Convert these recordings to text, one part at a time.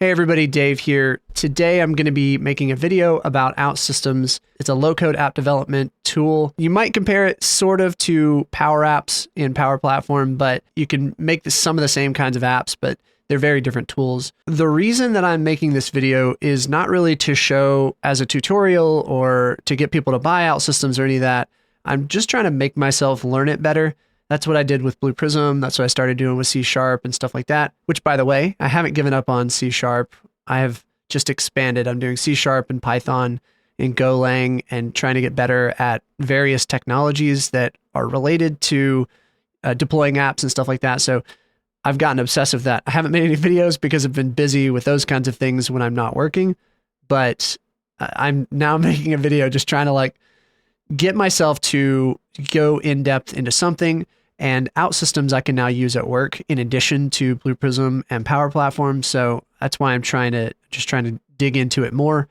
Hey everybody, Dave here. Today I'm going to be making a video about OutSystems. It's a low-code app development tool. You might compare it sort of to Power Apps in Power Platform, but you can make some of the same kinds of apps, but they're very different tools. The reason that I'm making this video is not really to show as a tutorial or to get people to buy OutSystems or any of that. I'm just trying to make myself learn it better. That's what I did with Blue Prism. That's what I started doing with C# and stuff like that, which by the way, I haven't given up on C#. I have just expanded. I'm doing C# and Python and Golang and trying to get better at various technologies that are related to deploying apps and stuff like that. So I've gotten obsessed with that. I haven't made any videos because I've been busy with those kinds of things when I'm not working, but I'm now making a video just trying to get myself to go in depth into something. And OutSystems I can now use at work in addition to Blue Prism and Power Platform. So that's why I'm trying to dig into it more.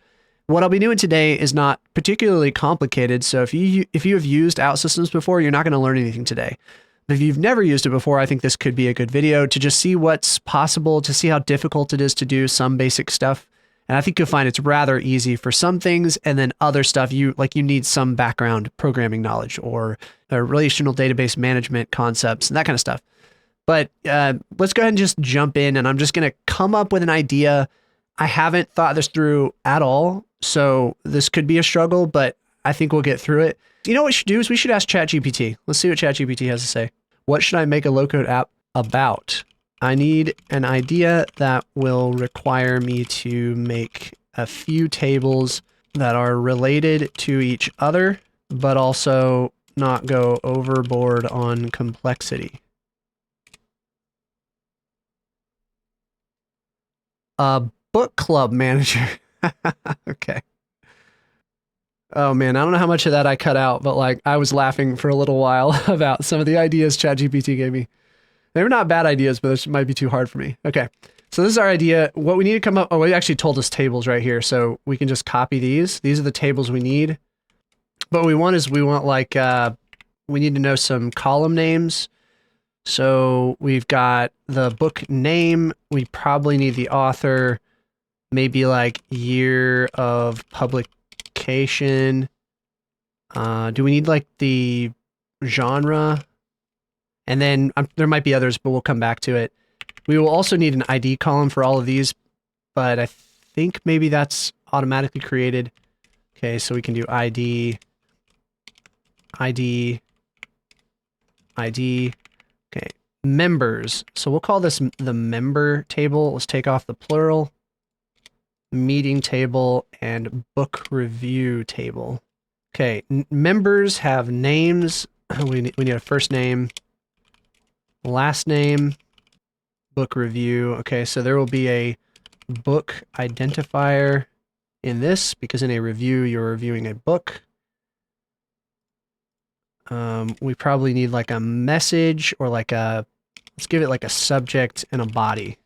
What I'll be doing today is not particularly complicated. So if you have used OutSystems before, you're not going to learn anything today. But if you've never used it before, I think this could be a good video to just see what's possible, to see how difficult it is to do some basic stuff. And I think you'll find it's rather easy for some things, and then other stuff you need some background programming knowledge or relational database management concepts and that kind of stuff. But let's go ahead and just jump in, and I'm just going to come up with an idea. I haven't thought this through at all, so this could be a struggle, but I think we'll get through it. You know what we should do is we should ask ChatGPT. Let's see what ChatGPT has to say. What should I make a low-code app about? I need an idea that will require me to make a few tables that are related to each other, but also not go overboard on complexity. A book club manager. Okay. Oh man, I don't know how much of that I cut out, but I was laughing for a little while about some of the ideas ChatGPT gave me. They were not bad ideas, but this might be too hard for me. Okay, so this is our idea. What we need to come up, oh, it actually told us tables right here, so we can just copy these. These are the tables we need. But what we want we need to know some column names. So we've got the book name. We probably need the author, maybe year of publication. Do we need the genre? And then there might be others, but we'll come back to it. We will also need an ID column for all of these, but I think maybe that's automatically created. Okay, so we can do ID, ID, ID. Okay, members. So we'll call this the member table. Let's take off the plural. Meeting table and book review table. Okay, members have names. We need a first name. Last name, book review. Okay, so there will be a book identifier in this because in a review, you're reviewing a book. We probably need a message or let's give it a subject and a body.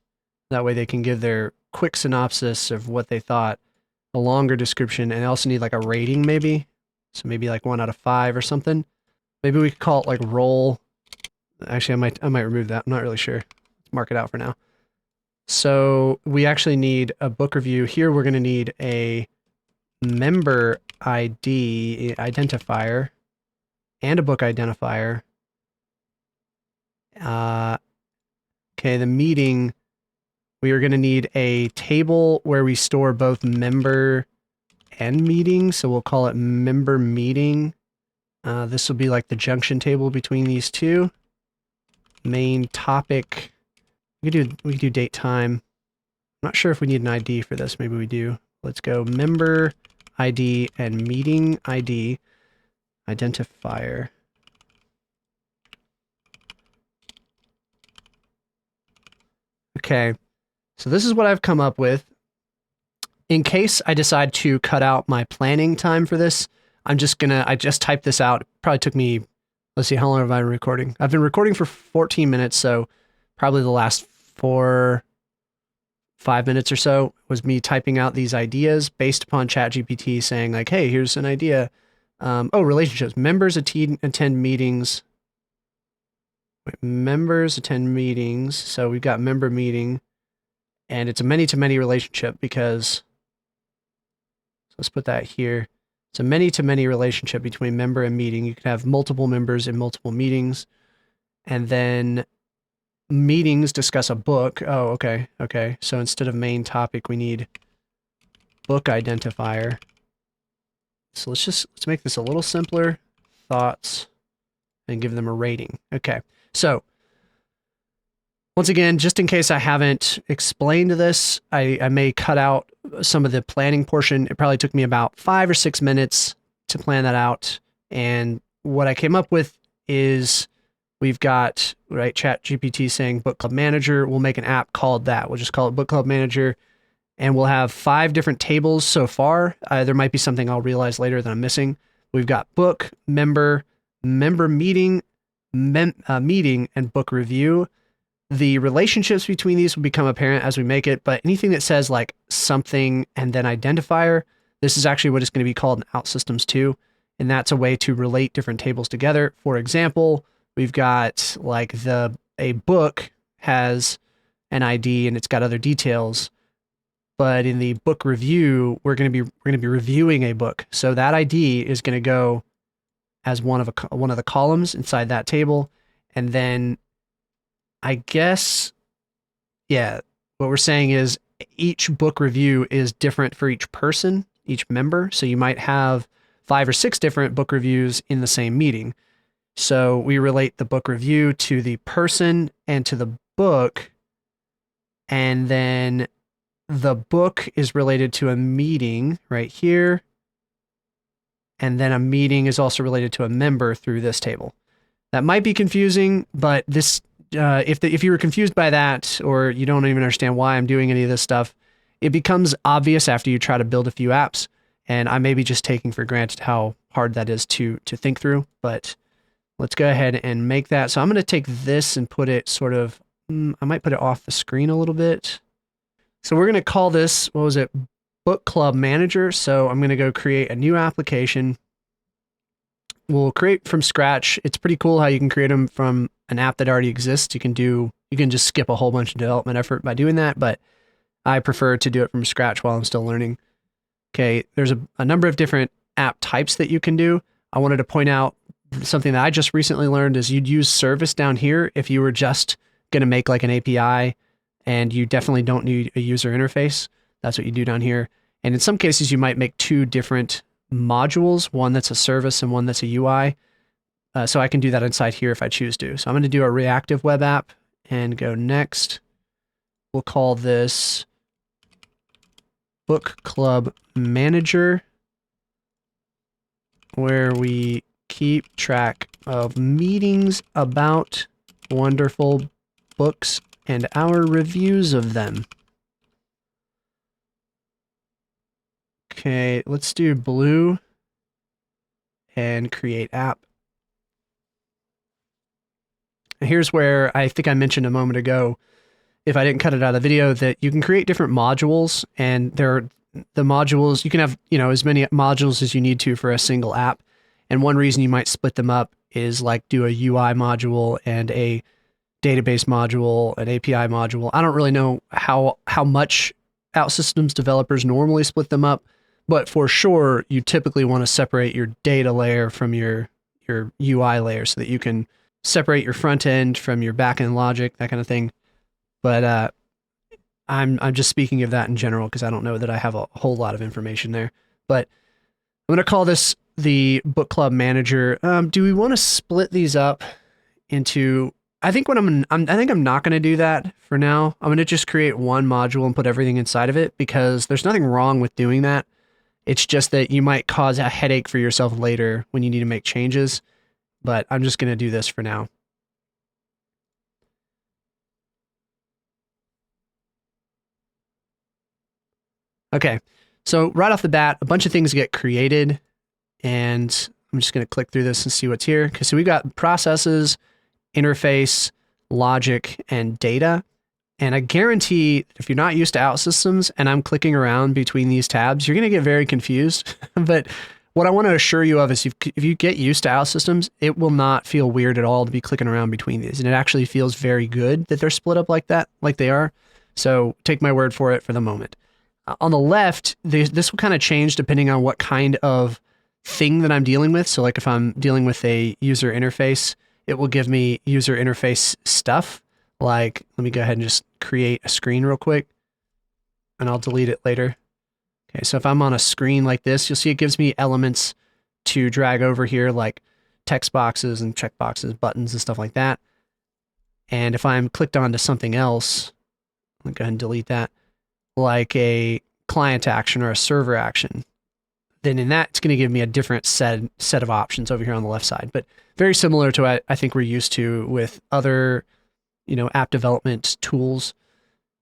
That way they can give their quick synopsis of what they thought, a longer description, and I also need a rating maybe. So maybe 1 out of 5 or something. Maybe we could call it role. Actually, I might remove that. I'm not really sure. Let's mark it out for now. So we actually need a book review. Here we're going to need a member ID identifier and a book identifier. Okay, the meeting, we are going to need a table where we store both member and meeting. So we'll call it member meeting. This will be the junction table between these two. Main topic. We could do date time. I'm not sure if we need an ID for this. Maybe we do. Let's go member ID and meeting ID identifier. Okay, so this is what I've come up with. In case I decide to cut out my planning time for this, I just typed this out. It probably took me, let's see, how long have I been recording? I've been recording for 14 minutes, so probably the last 5 minutes or so was me typing out these ideas based upon ChatGPT saying hey, here's an idea. Relationships. Members attend meetings. Wait, members attend meetings. So we've got member meeting. And it's a many-to-many relationship because, so let's put that here. It's a many-to-many relationship between member and meeting. You can have multiple members in multiple meetings. And then meetings discuss a book. Oh, okay. Okay. So instead of main topic, we need book identifier. So let's make this a little simpler. Thoughts and give them a rating. Okay. So once again, just in case I haven't explained this, I may cut out some of the planning portion. It probably took me about 5 or 6 minutes to plan that out. And what I came up with is we've got, right, ChatGPT saying Book Club Manager. We'll make an app called that. We'll just call it Book Club Manager. And we'll have 5 different tables so far. There might be something I'll realize later that I'm missing. We've got book, member meeting, meeting, and book review. The relationships between these will become apparent as we make it, but anything that says like something and then identifier, this is actually what it's going to be called in OutSystems 2, and that's a way to relate different tables together. For example, we've got like a book has an ID and it's got other details, but in the book review, we're going to be reviewing a book, so that ID is going to go as one of the columns inside that table, and then I guess, yeah, what we're saying is each book review is different for each person, each member. So you might have 5 or 6 different book reviews in the same meeting. So we relate the book review to the person and to the book. And then the book is related to a meeting right here. And then a meeting is also related to a member through this table. That might be confusing, but this... if you were confused by that, or you don't even understand why I'm doing any of this stuff, it becomes obvious after you try to build a few apps. And I may be just taking for granted how hard that is to think through, but let's go ahead and make that. So I'm going to take this and put it sort of, I might put it off the screen a little bit. So we're going to call this, what was it? Book Club Manager. So I'm going to go create a new application. We'll create from scratch. It's pretty cool how you can create them from an app that already exists. You can just skip a whole bunch of development effort by doing that, but I prefer to do it from scratch while I'm still learning. Okay, there's a number of different app types that you can do. I wanted to point out something that I just recently learned is you'd use service down here if you were just going to make like an API, and you definitely don't need a user interface. That's what you do down here. And in some cases, you might make 2 different modules, one that's a service and one that's a UI. So I can do that inside here if I choose to. So I'm going to do a reactive web app and go next. We'll call this Book Club Manager, where we keep track of meetings about wonderful books and our reviews of them. Okay, let's do blue and create app. Here's where I think I mentioned a moment ago, if I didn't cut it out of the video, that you can create different modules, and the modules, you can have, as many modules as you need to for a single app. And one reason you might split them up is like do a UI module and a database module, an API module. I don't really know how much OutSystems developers normally split them up, but for sure, you typically want to separate your data layer from your UI layer so that you can separate your front end from your back end logic, that kind of thing. But I'm just speaking of that in general because I don't know that I have a whole lot of information there. But I'm going to call this the Book Club Manager. Do we want to split these up into? I think I'm not going to do that for now. I'm going to just create one module and put everything inside of it because there's nothing wrong with doing that. It's just that you might cause a headache for yourself later when you need to make changes. But I'm just going to do this for now. Okay, so right off the bat, a bunch of things get created, and I'm just going to click through this and see what's here. Okay, so we got processes, interface, logic, and data. And I guarantee if you're not used to OutSystems and I'm clicking around between these tabs, you're going to get very confused. But what I want to assure you of is if you get used to OutSystems, it will not feel weird at all to be clicking around between these. And it actually feels very good that they're split up like that, like they are, So take my word for it for the moment. On the left, this will kind of change depending on what kind of thing that I'm dealing with. So like if I'm dealing with a user interface, it will give me user interface stuff. Like, let me go ahead and just create a screen real quick and I'll delete it later. Okay, so if I'm on a screen like this, you'll see it gives me elements to drag over here, like text boxes and check boxes, buttons and stuff like that. And if I'm clicked onto something else, I'll go ahead and delete that, like a client action or a server action, then in that, it's going to give me a different set of options over here on the left side. But very similar to what I think we're used to with other, app development tools.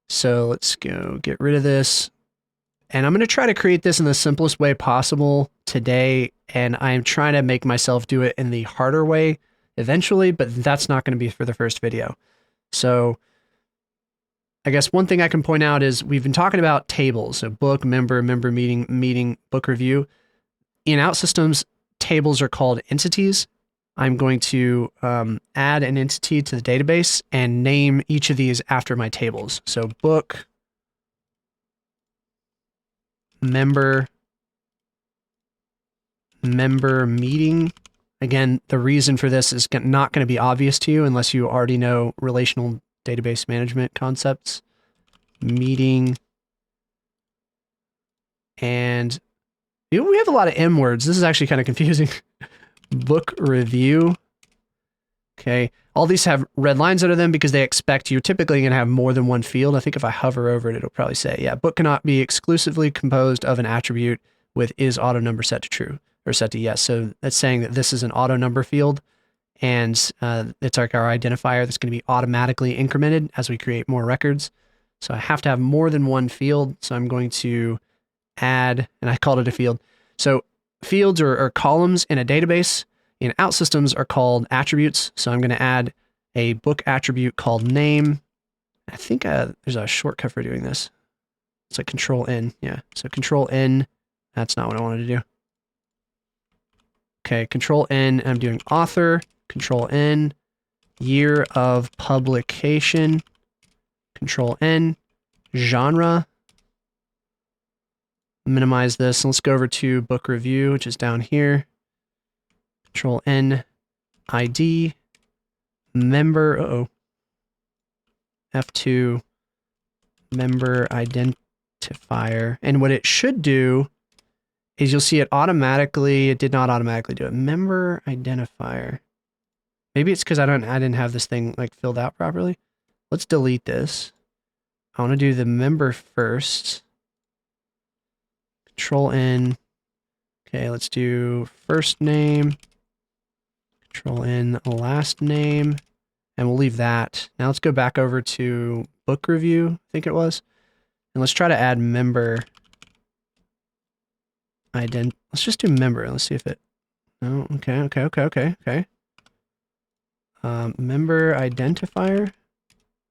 So let's go get rid of this. And I'm going to try to create this in the simplest way possible today. And I'm trying to make myself do it in the harder way eventually, but that's not going to be for the first video. So I guess one thing I can point out is we've been talking about tables, so book, member meeting, book review. In OutSystems, tables are called entities. I'm going to add an entity to the database and name each of these after my tables. So book, member meeting. Again, the reason for this is not going to be obvious to you unless you already know relational database management concepts. Meeting. And we have a lot of M words. This is actually kind of confusing. Book review. Okay. All these have red lines under them because they expect you're typically going to have more than one field. I think if I hover over it, it'll probably say, yeah, book cannot be exclusively composed of an attribute with is auto number set to true or set to yes. So that's saying that this is an auto number field. And it's like our identifier that's going to be automatically incremented as we create more records. So I have to have more than one field. So I'm going to add, and I called it a field. So fields or columns in a database in OutSystems are called attributes. So I'm going to add a book attribute called name. I think there's a shortcut for doing this. It's like Control N. Yeah. So Control N. That's not what I wanted to do. Okay. Control N. I'm doing author. Control N, year of publication, Control N, genre, minimize this, and let's go over to book review, which is down here, Control N, ID, member, F2, member identifier, and what it should do is you'll see it did not automatically do it, member identifier. Maybe it's because I didn't have this thing like filled out properly. Let's delete this. I want to do the member first. Control N. Okay, let's do first name. Control N, last name. And we'll leave that. Now let's go back over to book review, I think it was. And let's try to add member Let's just do member. Let's see if it. No, okay. Member identifier.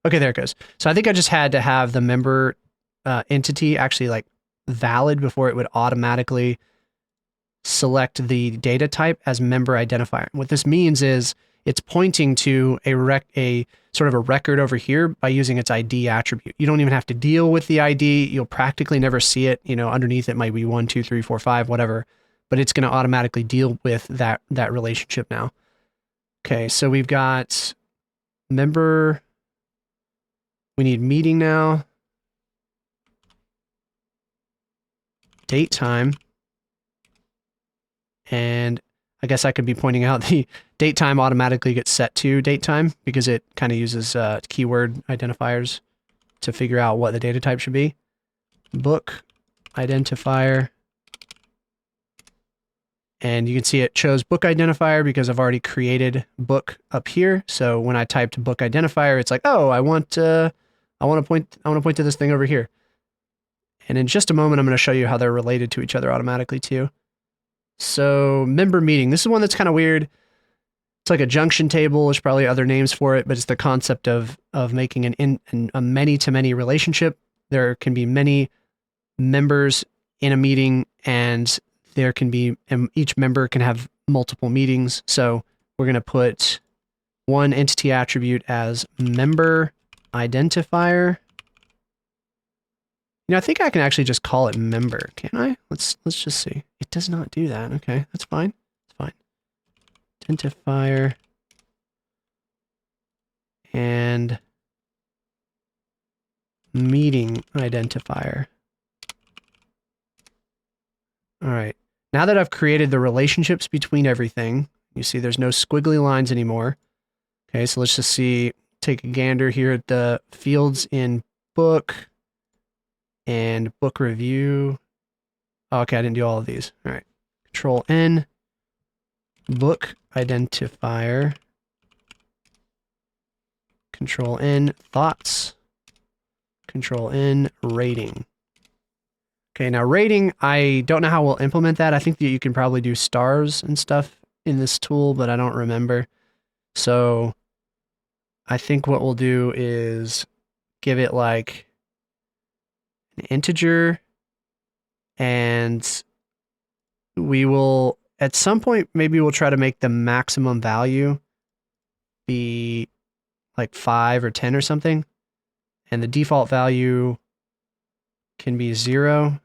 Okay, there it goes. So I think I just had to have the member entity actually like valid before it would automatically select the data type as member identifier. What this means is it's pointing to a sort of a record over here by using its ID attribute. You don't even have to deal with the ID. You'll practically never see it. Underneath it might be 1, 2, 3, 4, 5, whatever, but it's going to automatically deal with that relationship now. Okay, so we've got member. We need meeting now. Date time. And I guess I could be pointing out the date time automatically gets set to date time because it kind of uses keyword identifiers to figure out what the data type should be. Book identifier. And you can see it chose book identifier because I've already created book up here. So when I typed book identifier, it's like, oh, I want to point to this thing over here. And in just a moment, I'm going to show you how they're related to each other automatically too. So member meeting, this is one that's kind of weird. It's like a junction table. There's probably other names for it, but it's the concept of making a many-to-many relationship. There can be many members in a meeting, and there can be, and each member can have multiple meetings. So we're going to put one entity attribute as member identifier. You know, I think I can actually just call it member, can't I? Let's just see. It does not do that. Okay, that's fine. It's fine. Identifier and meeting identifier. All right. Now that I've created the relationships between everything, you see there's no squiggly lines anymore. Okay, so let's just see, take a gander here at the fields in book and book review. Oh, okay, I didn't do all of these. All right. Control N, book identifier. Control N, thoughts. Control N, rating. Okay, now rating, I don't know how we'll implement that. I think that you can probably do stars and stuff in this tool, but I don't remember. So I think what we'll do is give it like an integer, and we will, at some point, maybe we'll try to make the maximum value be like 5 or 10 or something. And the default value can be 0.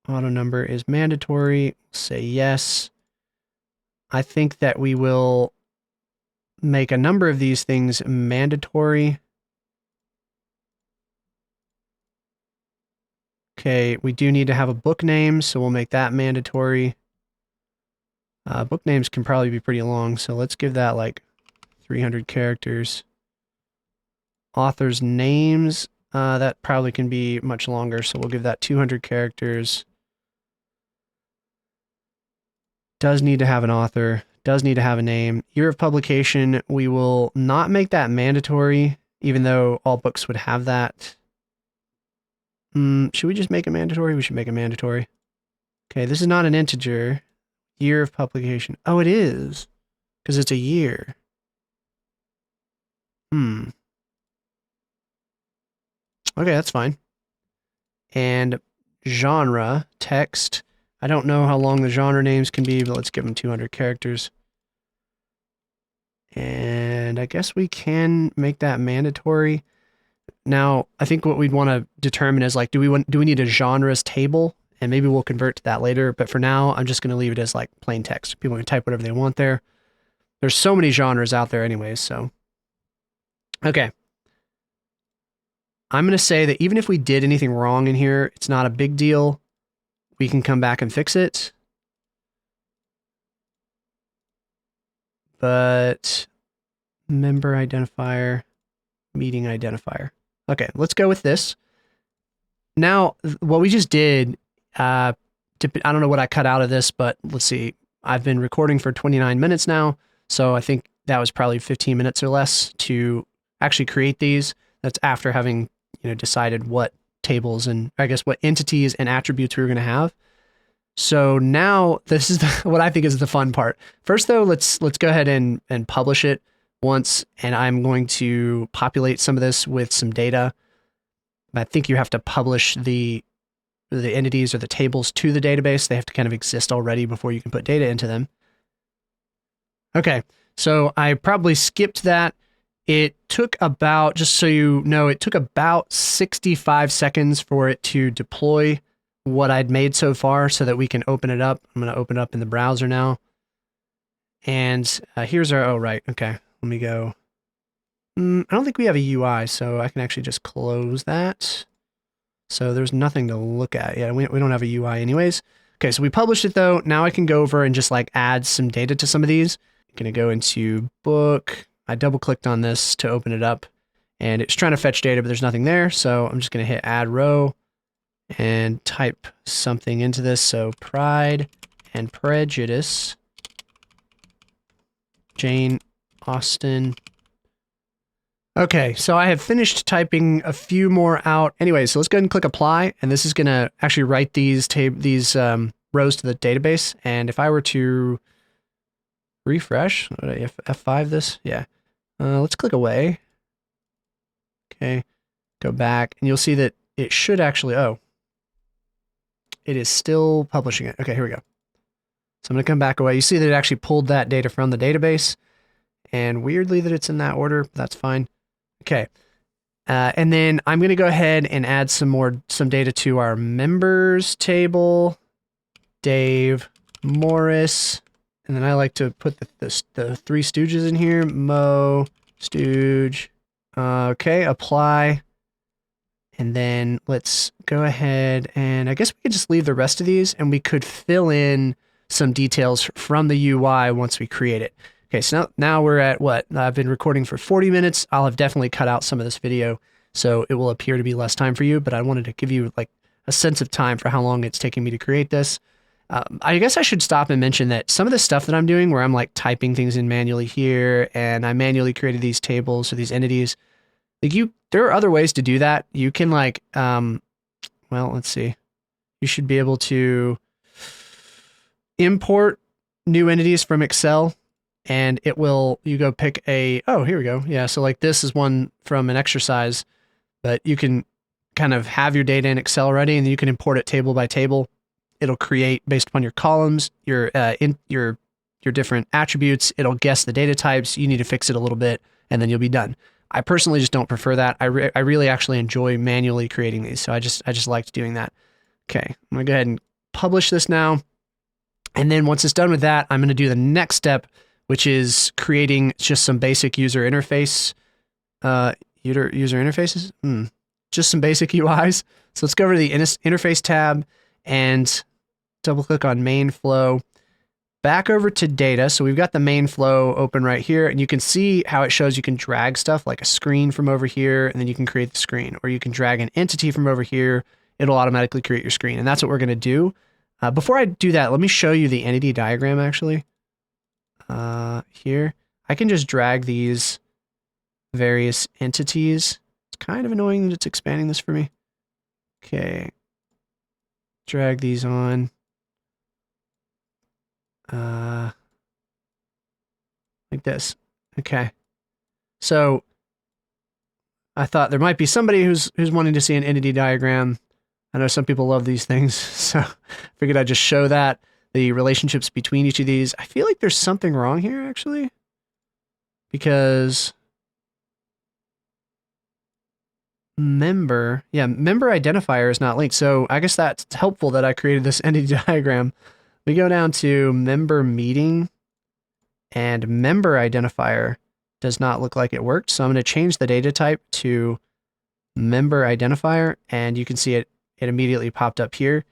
Auto number is mandatory. Say yes. I think that we will make a number of these things mandatory. Okay, we do need to have a book name, so we'll make that mandatory. Book names can probably be pretty long, so let's give that like 300 characters. Authors' names, that probably can be much longer, so we'll give that 200 characters. Does need to have an author, does need to have a name. Year of publication, we will not make that mandatory, even though all books would have that. Should we just make it mandatory? We should make it mandatory. Okay, this is not an integer. Year of publication. Oh, it is, because it's a year. Okay, that's fine. And genre, text. I don't know how long the genre names can be, but let's give them 200 characters. And I guess we can make that mandatory. Now, I think what we'd want to determine is like, do we need a genres table? And maybe we'll convert to that later. But for now, I'm just going to leave it as like plain text. People can type whatever they want there. There's so many genres out there anyways, so. Okay. I'm going to say that even if we did anything wrong in here, it's not a big deal. We can come back and fix it. But member identifier, meeting identifier. Okay, let's go with this. Now, what we just did, I don't know what I cut out of this, but let's see. I've been recording for 29 minutes now, so I think that was probably 15 minutes or less to actually create these. That's after having, decided what tables and I guess what entities and attributes we were going to have. So now this is what I think is the fun part. First though, let's go ahead and publish it once, and I'm going to populate some of this with some data. I think you have to publish the entities or the tables to the database. They have to kind of exist already before you can put data into them. Okay, so I probably skipped that. It took about, just so you know, it took about 65 seconds for it to deploy what I'd made so far so that we can open it up. I'm going to open it up in the browser now. And here's our, oh, right. Okay, let me go. I don't think we have a UI, so I can actually just close that. So there's nothing to look at. Yeah, we don't have a UI anyways. Okay, so we published it though. Now I can go over and just like add some data to some of these. I'm going to go into book. I double clicked on this to open it up and it's trying to fetch data, but there's nothing there. So I'm just going to hit add row and type something into this. So Pride and Prejudice, Jane Austen. Okay, so I have finished typing a few more out. Anyway, so let's go ahead and click apply, and this is going to actually write these rows to the database. And if I were to refresh, F5 this, yeah. Let's click away. Okay, go back, and you'll see that it should actually, oh, it is still publishing it. Okay, here we go. So I'm going to come back away. You see that it actually pulled that data from the database, and weirdly that it's in that order, but that's fine. Okay, And then I'm going to go ahead and add some data to our members table. Dave Morris. And then I like to put the Three Stooges in here. Mo, Stooge. Okay, apply. And then let's go ahead and I guess we could just leave the rest of these and we could fill in some details from the UI once we create it. Okay, so now we're at what? I've been recording for 40 minutes. I'll have definitely cut out some of this video, so it will appear to be less time for you, but I wanted to give you like a sense of time for how long it's taking me to create this. I guess I should stop and mention that some of the stuff that I'm doing where I'm like typing things in manually here and I manually created these tables or these entities, like there are other ways to do that. You can like, well, let's see. You should be able to import new entities from Excel and it will, you go pick oh, here we go. Yeah. So like this is one from an exercise, but you can kind of have your data in Excel already and then you can import it table by table. It'll create based upon your columns, your different attributes. It'll guess the data types. You need to fix it a little bit and then you'll be done. I personally just don't prefer that. I really actually enjoy manually creating these. So I just liked doing that. Okay. I'm going to go ahead and publish this now. And then once it's done with that, I'm going to do the next step, which is creating just some basic user interface, user interfaces, just some basic UIs. So let's go over to the interface tab and double click on main flow, back over to data. So we've got the main flow open right here and you can see how it shows you can drag stuff like a screen from over here and then you can create the screen, or you can drag an entity from over here. It'll automatically create your screen. And that's what we're going to do. Before I do that, let me show you the entity diagram actually. Here, I can just drag these various entities. It's kind of annoying that it's expanding this for me. Okay. Drag these on. Like this. Okay. So I thought there might be somebody who's wanting to see an entity diagram. I know some people love these things, so I figured I'd just show that, the relationships between each of these. I feel like there's something wrong here, actually, because member identifier is not linked. So I guess that's helpful that I created this entity diagram. We go down to member meeting, and member identifier does not look like it worked. So I'm going to change the data type to member identifier, and you can see it immediately popped up here.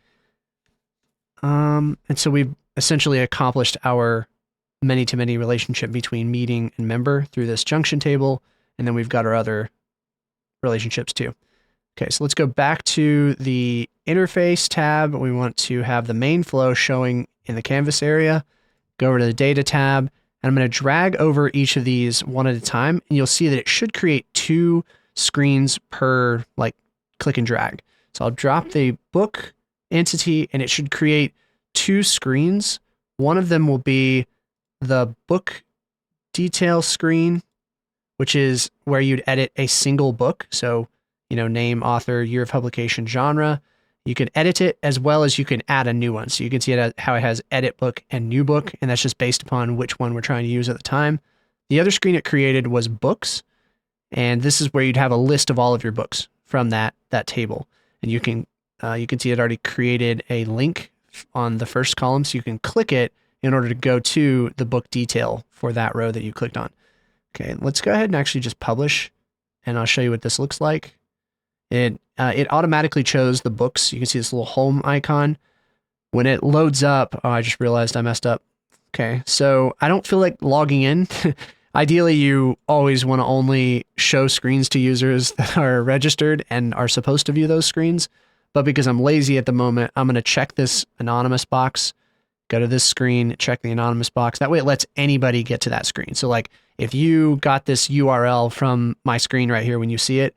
And so we've essentially accomplished our many-to-many relationship between meeting and member through this junction table, and then we've got our other relationships too. Okay, so let's go back to the interface tab. We want to have the main flow showing in the canvas area. Go over to the data tab, and I'm going to drag over each of these one at a time, and you'll see that it should create 2 screens per like click and drag. So I'll drop the book entity and it should create 2 screens. One of them will be the book detail screen, which is where you'd edit a single book. So, you know, name, author, year of publication, genre. You can edit it as well as you can add a new one. So you can see how it has edit book and new book, and that's just based upon which one we're trying to use at the time. The other screen it created was books, and this is where you'd have a list of all of your books from that table. And you can see it already created a link on the first column, so you can click it in order to go to the book detail for that row that you clicked on. Okay, let's go ahead and actually just publish, and I'll show you what this looks like. It automatically chose the books. You can see this little home icon. When it loads up, oh, I just realized I messed up. Okay, so I don't feel like logging in. Ideally, you always want to only show screens to users that are registered and are supposed to view those screens. But because I'm lazy at the moment, I'm going to check this anonymous box, go to this screen, check the anonymous box. That way it lets anybody get to that screen. So like if you got this URL from my screen right here when you see it,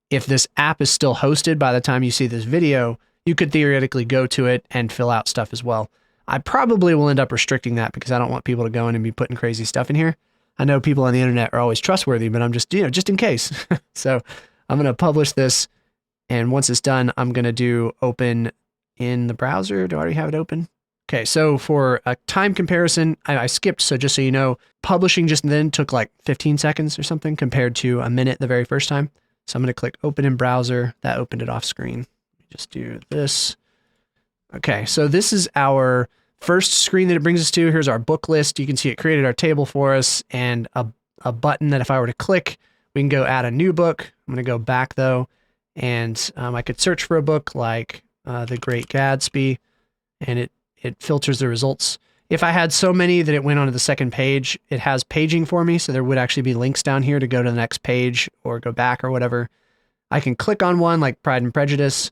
if this app is still hosted by the time you see this video, you could theoretically go to it and fill out stuff as well. I probably will end up restricting that because I don't want people to go in and be putting crazy stuff in here. I know people on the internet are always trustworthy, but I'm just, just in case. So I'm going to publish this. And once it's done, I'm going to do open in the browser. Do I already have it open? Okay. So for a time comparison, I skipped. So just so you know, publishing just then took like 15 seconds or something compared to a minute the very first time. So I'm going to click open in browser. That opened it off screen. Just do this. Okay, so this is our first screen that it brings us to. Here's our book list. You can see it created our table for us and a button that if I were to click, we can go add a new book. I'm going to go back though, and I could search for a book like The Great Gatsby, and it filters the results. If I had so many that it went onto the second page, it has paging for me, so there would actually be links down here to go to the next page or go back or whatever. I can click on one like Pride and Prejudice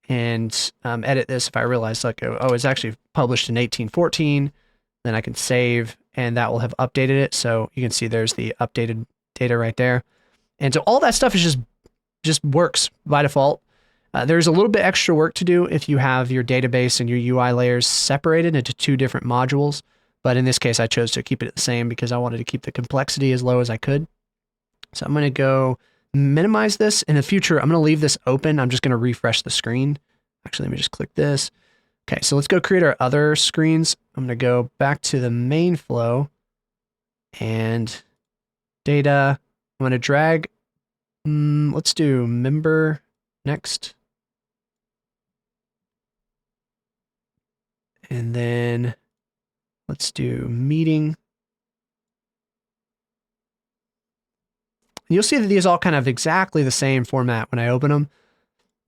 and edit this if I realize like, oh, it's actually published in 1814. Then I can save, and that will have updated it. So you can see there's the updated data right there. And so all that stuff is just works by default. There's a little bit extra work to do if you have your database and your UI layers separated into two different modules. But in this case, I chose to keep it the same because I wanted to keep the complexity as low as I could. So I'm going to go minimize this. In the future, I'm going to leave this open. I'm just going to refresh the screen. Actually, let me just click this. Okay, so let's go create our other screens. I'm going to go back to the main flow and data. I'm going to drag. Let's do member next. And then let's do meeting. You'll see that these all kind of exactly the same format when I open them.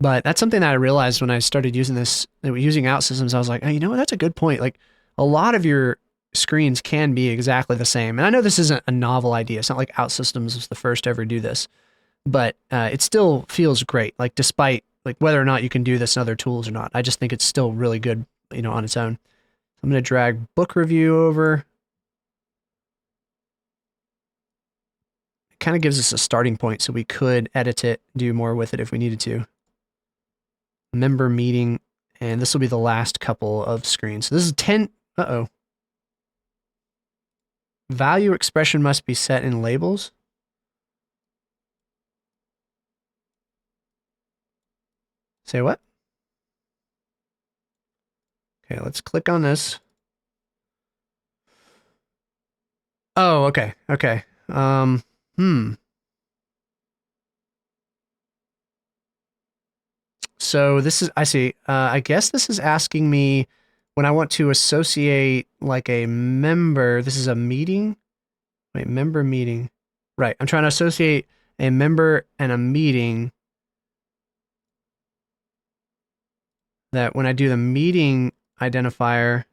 But that's something that I realized when I started using this, using OutSystems. I was like, oh, you know what? That's a good point. Like a lot of your screens can be exactly the same. And I know this isn't a novel idea. It's not like OutSystems was the first to ever do this, but it still feels great. Like despite like whether or not you can do this in other tools or not, I just think it's still really good, you know, on its own. I'm going to drag book review over. It kind of gives us a starting point so we could edit it, do more with it if we needed to. Member meeting, and this will be the last couple of screens. So this is 10. Uh-oh. Value expression must be set in labels. Say what? Okay, let's click on this. Oh, okay. Okay. So this is, I see. I guess this is asking me when I want to associate like a member. This is a meeting. Wait, member meeting. Right. I'm trying to associate a member and a meeting. That when I do the meeting identifier,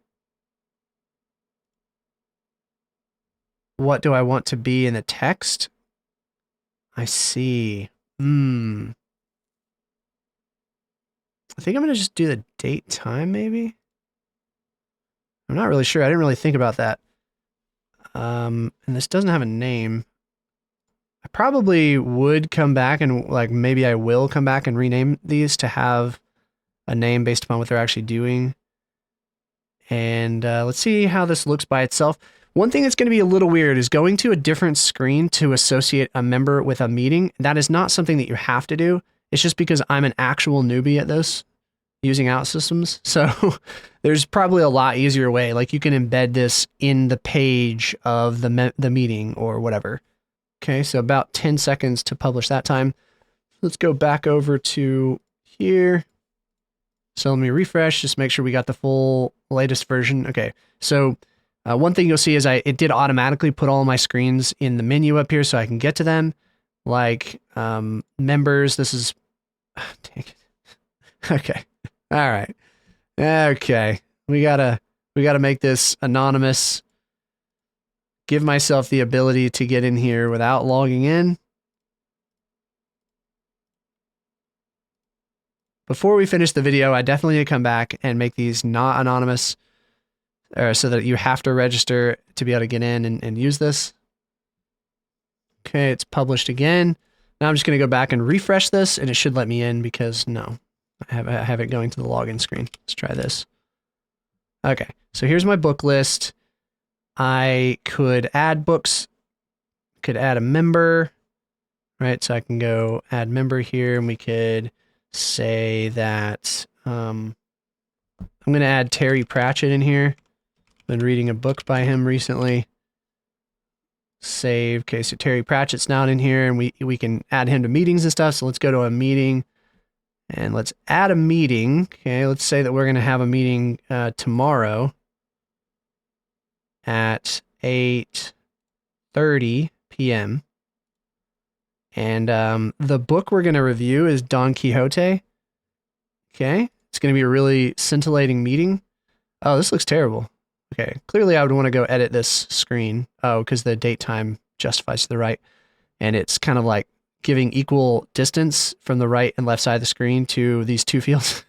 what do I want to be in the text? I see. I think I'm going to just do the date time, maybe? I'm not really sure. I didn't really think about that. And this doesn't have a name. I probably would come back and, like, maybe I will come back and rename these to have a name based upon what they're actually doing. And let's see how this looks by itself. One thing that's going to be a little weird is going to a different screen to associate a member with a meeting. That is not something that you have to do. It's just because I'm an actual newbie at this using OutSystems. So there's probably a lot easier way. Like you can embed this in the page of the meeting or whatever. Okay, so about 10 seconds to publish that time. Let's go back over to here. So let me refresh, just make sure we got the full latest version. Okay, so one thing you'll see is it did automatically put all my screens in the menu up here so I can get to them. Like members, this is, dang it. Okay, all right. Okay, we gotta make this anonymous. Give myself the ability to get in here without logging in. Before we finish the video, I definitely need to come back and make these not anonymous so that you have to register to be able to get in and use this. Okay, it's published again. Now I'm just going to go back and refresh this, and it should let me in because no, I have it going to the login screen. Let's try this. Okay, so here's my book list. I could add books, could add a member, right? So I can go add member here, and we could say that I'm going to add Terry Pratchett in here. Been reading a book by him recently. Save. Okay, so Terry Pratchett's not in here, and we can add him to meetings and stuff. So let's go to a meeting, and let's add a meeting. Okay, let's say that we're going to have a meeting tomorrow at 8:30 p.m. And the book we're going to review is Don Quixote. Okay, it's going to be a really scintillating meeting. Oh, this looks terrible. Okay, clearly I would want to go edit this screen. Oh, because the date time justifies to the right. And it's kind of like giving equal distance from the right and left side of the screen to these two fields.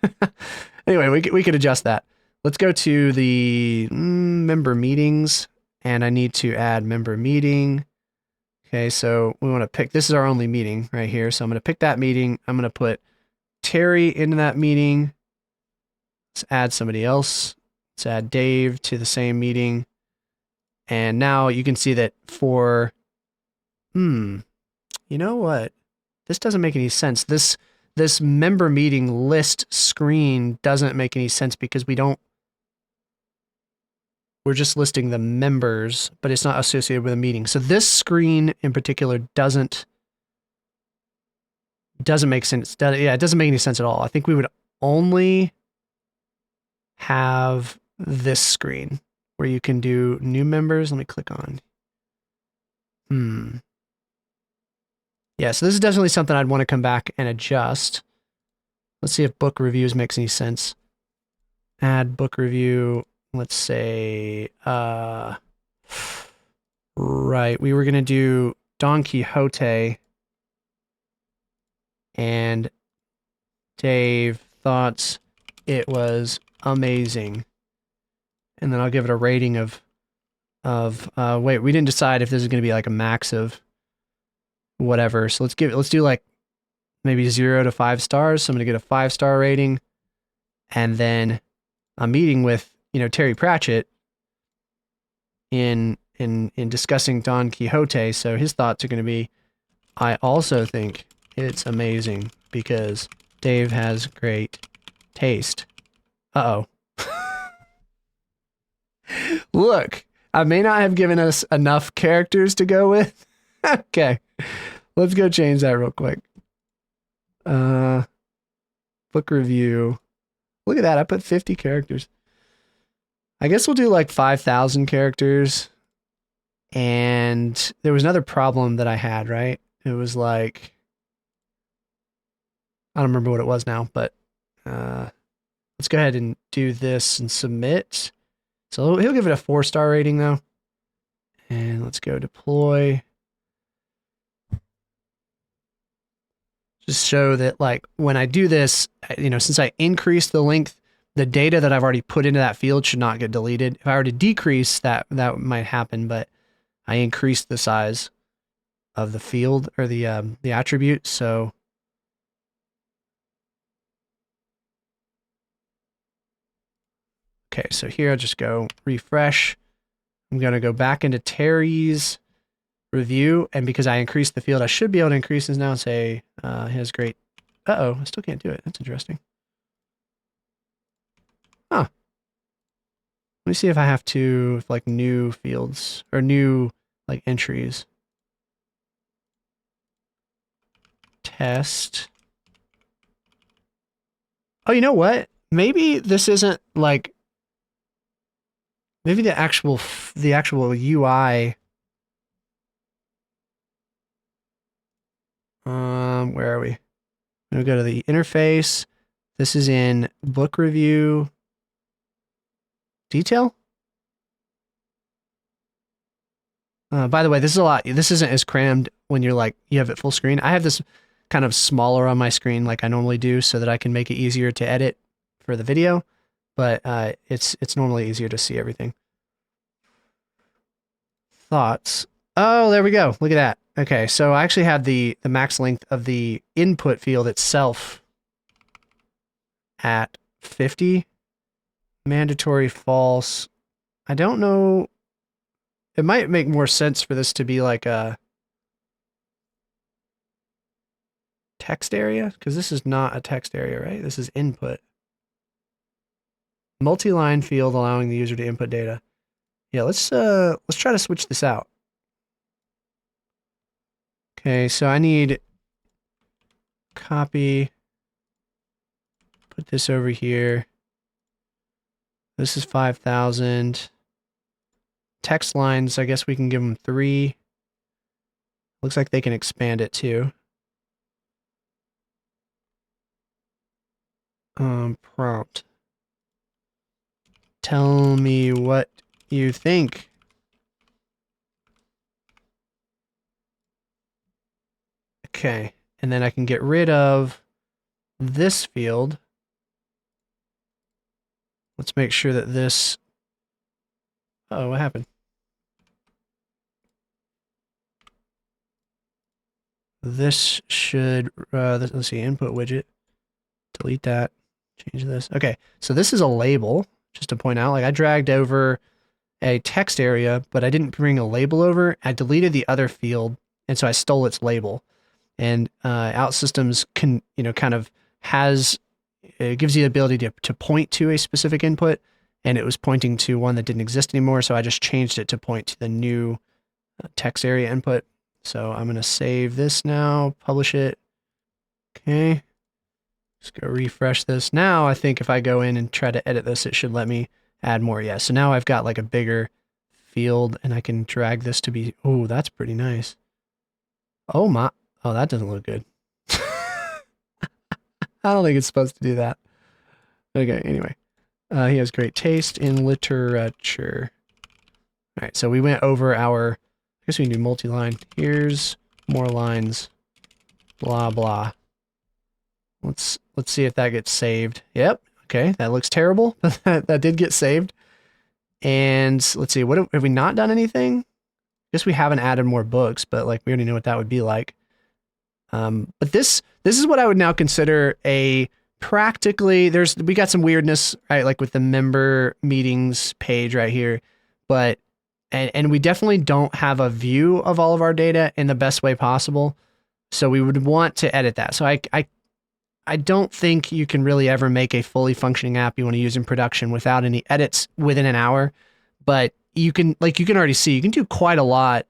Anyway, we could adjust that. Let's go to the member meetings, and I need to add member meeting. Okay, so we want to pick, this is our only meeting right here. So I'm going to pick that meeting. I'm going to put Terry into that meeting. Let's add somebody else. Let's add Dave to the same meeting. And now you can see that for, you know what? This doesn't make any sense. This member meeting list screen doesn't make any sense because we're just listing the members, but it's not associated with a meeting. So this screen in particular doesn't make sense. It doesn't make any sense at all. I think we would only have this screen where you can do new members. Let me click on. Yeah, so this is definitely something I'd want to come back and adjust. Let's see if book reviews makes any sense. Add book review. Let's say, right, we were going to do Don Quixote, and Dave thought it was amazing. And then I'll give it a rating of wait, we didn't decide if this is going to be like a max of whatever. So let's do like maybe 0 to 5 stars. So I'm going to get a 5-star rating. And then a meeting with, Terry Pratchett in discussing Don Quixote. So his thoughts are going to be, I also think it's amazing because Dave has great taste. Uh-oh. Look, I may not have given us enough characters to go with. Okay. Let's go change that real quick. Book review. Look at that. I put 50 characters. I guess we'll do like 5,000 characters. And there was another problem that I had, right? It was like, I don't remember what it was now, but let's go ahead and do this and submit. So he'll give it a 4-star rating though. And let's go deploy. Just show that like when I do this, since I increase the length, the data that I've already put into that field should not get deleted. If I were to decrease that might happen, but I increased the size of the field or the attribute. So okay, so here I'll just go refresh. I'm going to go back into Terry's review, and because I increased the field, I should be able to increase this now and say he has great. Uh-oh, I still can't do it. That's interesting. Huh. Let me see if I have to, like new fields or new like entries. Test. Oh, you know what? Maybe this isn't like, maybe the actual UI. Where are we? I'm gonna go to the interface. This is in book review. Detail? By the way, this isn't as crammed when you have it full screen. I have this kind of smaller on my screen like I normally do so that I can make it easier to edit for the video, but it's normally easier to see everything. Thoughts. Oh, there we go. Look at that. Okay, so I actually have the max length of the input field itself at 50. Mandatory false. I don't know. It might make more sense for this to be like a text area, because this is not a text area, right? This is input. Multi-line field allowing the user to input data. Yeah, let's try to switch this out. Okay, so I need copy, put this over here. This is 5,000. Text lines, I guess we can give them 3. Looks like they can expand it too. Prompt. Tell me what you think. Okay, and then I can get rid of this field. Let's make sure that this... Oh, what happened? This should, let's see, input widget. Delete that. Change this. Okay, so this is a label, just to point out. Like, I dragged over a text area, but I didn't bring a label over. I deleted the other field, and so I stole its label. And OutSystems can, kind of it gives you the ability to point to a specific input, and it was pointing to one that didn't exist anymore, so I just changed it to point to the new text area input. So I'm going to save this now, publish it. Okay. Just go refresh this. Now I think if I go in and try to edit this, it should let me add more. Yeah, so now I've got like a bigger field, and I can drag this to be... Oh, that's pretty nice. Oh my... Oh, that doesn't look good. I don't think it's supposed to do that. Okay, anyway. He has great taste in literature. All right, so we went over our... I guess we can do multi-line. Here's more lines. Blah, blah. Let's see if that gets saved. Yep. Okay, that looks terrible. That did get saved. And let's see, what have we not done anything? I guess we haven't added more books, but like we already know what that would be like. But this is what I would now consider a practically, we got some weirdness, right? Like with the member meetings page right here, but, and we definitely don't have a view of all of our data in the best way possible. So we would want to edit that. So I don't think you can really ever make a fully functioning app you want to use in production without any edits within an hour. But you can already see, you can do quite a lot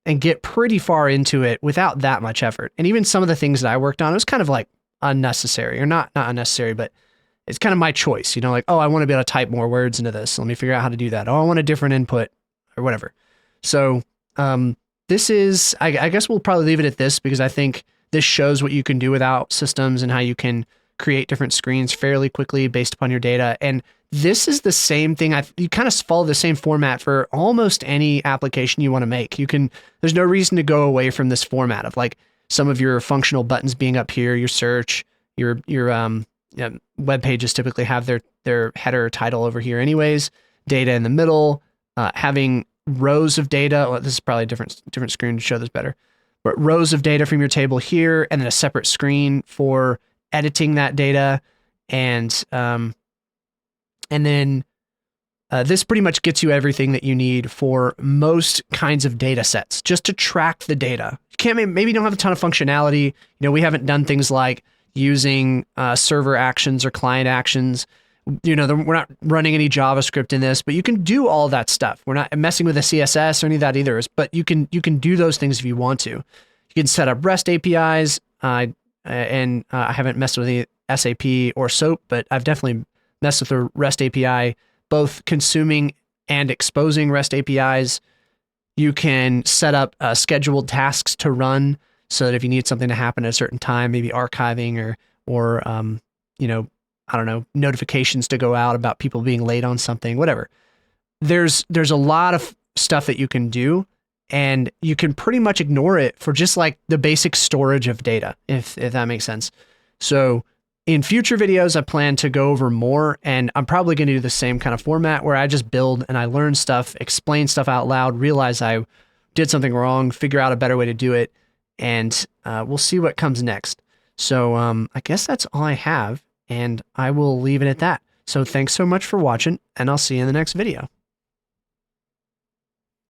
and get pretty far into it without that much effort. And even some of the things that I worked on, it was kind of like unnecessary, or not unnecessary, but it's kind of my choice, like, oh, I want to be able to type more words into this. Let me figure out how to do that. Oh, I want a different input or whatever. So this is, I guess we'll probably leave it at this, because I think this shows what you can do with OutSystems and how you can create different screens fairly quickly based upon your data. And this is the same thing. You kind of follow the same format for almost any application you want to make. There's no reason to go away from this format of like some of your functional buttons being up here, your search, your web pages typically have their header or title over here anyways, data in the middle, having rows of data. Well, this is probably a different screen to show this better, but rows of data from your table here, and then a separate screen for editing that data. And then this pretty much gets you everything that you need for most kinds of data sets, just to track the data. You can't, maybe you don't have a ton of functionality. We haven't done things like using server actions or client actions. We're not running any JavaScript in this, but you can do all that stuff. We're not messing with the CSS or any of that either, but you can do those things if you want to. You can set up REST APIs, and I haven't messed with any SAP or SOAP, but I've definitely messed with the REST API, both consuming and exposing REST APIs. You can set up scheduled tasks to run so that if you need something to happen at a certain time, maybe archiving or I don't know, notifications to go out about people being late on something, whatever. There's a lot of stuff that you can do, and you can pretty much ignore it for just like the basic storage of data, if that makes sense. So in future videos, I plan to go over more, and I'm probably going to do the same kind of format where I just build and I learn stuff, explain stuff out loud, realize I did something wrong, figure out a better way to do it, and we'll see what comes next. So I guess that's all I have, and I will leave it at that. So thanks so much for watching, and I'll see you in the next video.